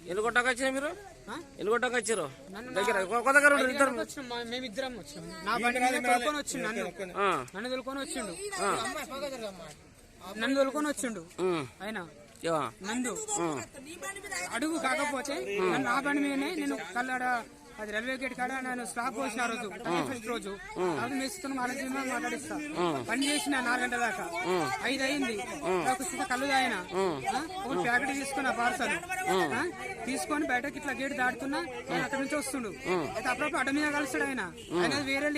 ఎన్ని కొట్టాక వచ్చినా మీరు ఎన్ని కొట్టాక వచ్చారు దగ్గర ఒక దగ్గర మేమిద్దరం వచ్చాం. నా బండి మీద తోలుకొని వచ్చిండు నన్ను తోలుకొని వచ్చిండు ఆయన నందు అడుగు కాకపోతే నా బండి మీదనే నేను కల్లాడ అది రైల్వే గేట్ కాడ నేను స్లాబ్ పోసిన రోజు ఫస్ట్ రోజు అది మేస్తున్న మాట్లాడిస్తా పని చేసిన 4 గంటల దాకా 5 అయింది. కళ్ళు తాగిన ఒక ప్యాకెట్ తీసుకున్న పార్సల్ తీసుకొని బయటకి ఇట్లా గేట్ దాటుతున్నా అక్కడి నుంచి వస్తుండు. అయితే అప్పుడప్పుడు అడ్డ మీద కలుస్తాడు ఆయన. ఆయన వేరే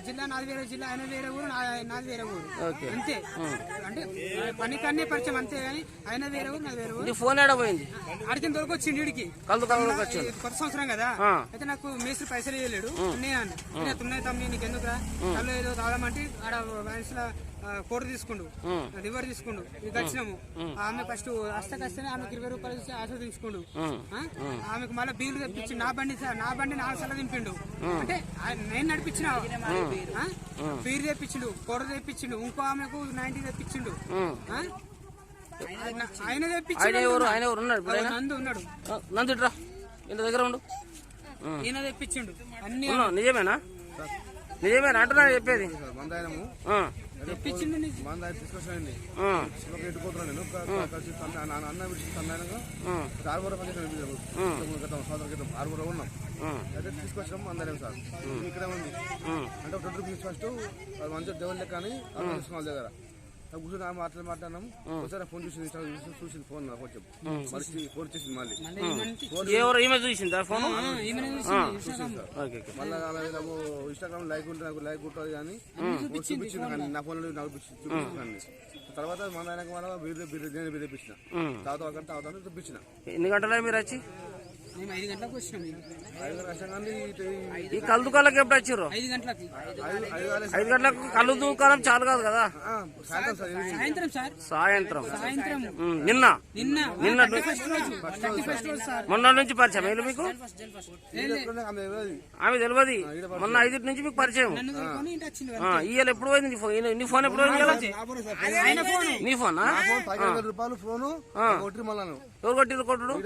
జిల్లా, నాది వేరే జిల్లా, ఆయన వేరే ఊరు, నాది వేరే ఊరు అంతే. అంటే పని కన్నే పరిచయం అంతే కానీ ఆయన వేరే ఊరు, నాది వేరే ఊరు. ఫోన్ పోయింది అడిగిన దొరకు వచ్చింది వీడికి కొత్త సంవత్సరం కదా. అయితే నాకు మేస్త్రి పైసలు ఇవ్వలేడు. ఉన్నాయి తమ్మి నీకు ఎందుకురా కళ్ళు ఏదో తాగమంటే ఆడ వయసులో కోట తీసుకుండు రివర్ తీసుకుండు. ఇది వచ్చినాము ఆమె ఫస్ట్ వస్తేనే ఆమెకు 20 రూపాయలు ఇచ్చి ఆశ తీసుకుండు. ఆమెకు మళ్ళీ బీర్లు తెప్పించి నా బండి 4 సార్లు దింపిండు. అంటే నేను నడిపించిన బీర్ తెప్పించిండు, కోట తెప్పించిండు. ఇంకో ఆమెకు 90 తెప్పించిండు. ఆయన తెప్పించిండు. నందు ఉన్నాడు. నందు ఇంత దగ్గర ఉండు. ఈయన తెప్పించిండు అన్ని. నిజమేనా అంటున్నా చెప్పేది. తెప్పించిండు తీసుకొచ్చానండి ఎట్టుకోతున్నాను నేను అన్న విడిచిన్నాక 6 గతం సంవత్సరం క్రితం 6 ఉన్నాం. అయితే తీసుకొచ్చాము అందరం సార్ ఇక్కడే ఉంది అంటే 20 రూపీస్ ఫస్ట్ అది మంచిగా దేవుళ్ళ లెక్క అని తీసుకున్నాం దగ్గర కూర్చొని మాట్లాడినాం. ఒకసారి ఫోన్ చూసింది ఫోన్ నాకు వచ్చి ఫోన్ చేసింది మళ్ళీ చూసిందా ఫోన్ మళ్ళీ ఇన్స్టాగ్రామ్ లైక్ ఉంటుంది నాకు లైక్ ఉంటుంది కానీ చూపించింది కానీ నా ఫోన్ నాకు చూపించింది. తర్వాత మన ఆయనకు మన నేను బీరేపించిన తాగుతాను చూపించిన. ఎన్ని గంటల మీరు వచ్చి 5 గంటలకు వచ్చినాం. ఈ కళ్ళు దుకాణాలకు ఎప్పుడు వచ్చారు? 5 గంటలకి. 5 గంటలకు కళ్ళు దుకాణం చాలు కాదు కదా. సాయంత్రం నిన్న మొన్న నుంచి పరిచయం వీళ్ళు మీకు? ఆమె తెలియదు. మొన్న 5 నుంచి మీకు పరిచయం. ఇవాళ ఎప్పుడు పోయింది నీ ఫోన్? ఎప్పుడు పోయింది నీ ఫోన్? ఎవరు కొట్టిరు కొట్టుడు?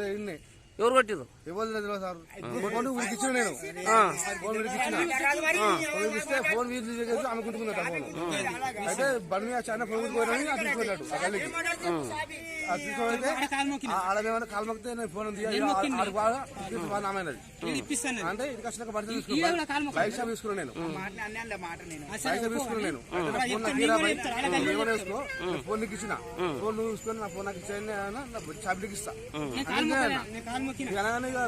ఎవరు కొట్టిరు? ఫోన్ అనుకుంటున్నా అయితే బండి మీద చాలా ఫోన్ పోయినా తీసుకున్నాడు ఆ గల్లికి. అది తీసుకోవైతే ఆడమేమన్నా కాలు మొక్కితే నేను ఫోన్ ఆమెనది అంటే ఇది కష్టంగా పడితే తీసుకున్నాను. బైక్ షాప్ తీసుకున్నాను నేను. వేసుకో ఫోన్ నీకు ఇచ్చిన ఫోన్ నువ్వు తీసుకొని నా ఫోన్ నాకు ఇచ్చాయని షాప్ నీకు ఇస్తా.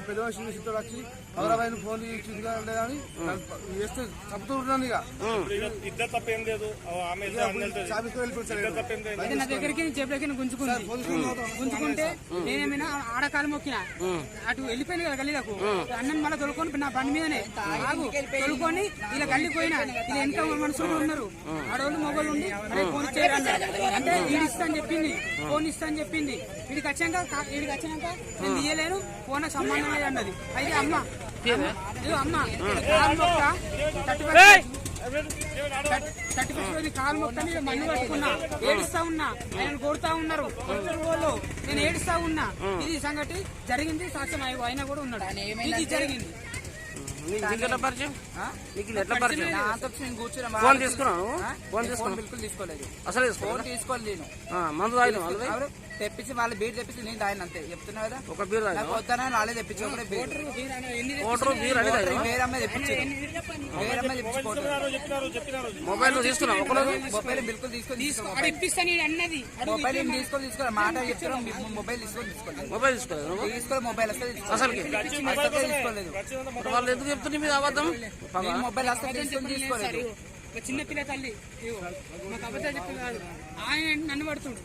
పెద్ద మనిషి సిద్ధుడు వచ్చి హైదరాబాద్ ఫోన్ ఇచ్చిందిగా అంటే కానీ వేస్తే చెప్తూ ఉంటున్నాను. ఇక నా దగ్గరికి చెప్పలేక గుంజుకుంటే నేనేమైనా ఆడకాలు మొక్కిన అటు వెళ్ళిపోయింది కదా గల్లీలకు. అన్నం మళ్ళీ తొలుకొని నా బండి మీదనే తొలుకొని ఇలా గల్లికి పోయినా. ఇలా ఎంత మనుషులు ఉన్నారు, ఆడవాళ్ళు మొగోళ్ళు ఉండి ఫోన్ ఇచ్చేయాలి అంటే వీడి ఇస్తా అని చెప్పింది, ఫోన్ ఇస్తా అని చెప్పింది. వీడికి వచ్చినాక నేను తీయలేను, ఫోన్ సంబంధం లేదు అన్నది. అయితే అమ్మ కాలు మొక్కని మన్ను పట్టుకున్నా, ఏడుస్తా ఉన్నా. ఆయన కొడుతా ఉన్నారు వాళ్ళు, నేను ఏడుస్తా ఉన్నా. ఇది సంగతి జరిగింది. సాక్ష్యం ఆయన కూడా ఉన్నాడు. ఇది జరిగింది. ఫోన్ తీసుకున్నాను. బిల్కుల్ తీసుకోలేదు. అసలు తీసుకోలేదు. మందు తెప్పించి వాళ్ళు బీర్ తెప్పించి నేను తాగిన అంతే చెప్తున్నా కదా. ఒక బీర్ వద్దన వాళ్ళే తెప్పించి వేరే అమ్మాయి తెప్పించి మొబైల్ తీసుకున్నాం. మొబైల్ బిల్కుల్ తీసుకొని మొబైల్ తీసుకోవాలి మాట చెప్తున్నాం. మొబైల్ తీసుకోలేదు. మొబైల్ అసలు తీసుకోలేదు. వాళ్ళు ఎందుకు చెప్తుంది మీద అబద్ధం? మొబైల్ అసలు తీసుకోలేదు. చిన్నపిల్ల తల్లి మాకు అబద్ధాలు చెప్పి కాదు. ఆయన నన్ను పడుతుండు.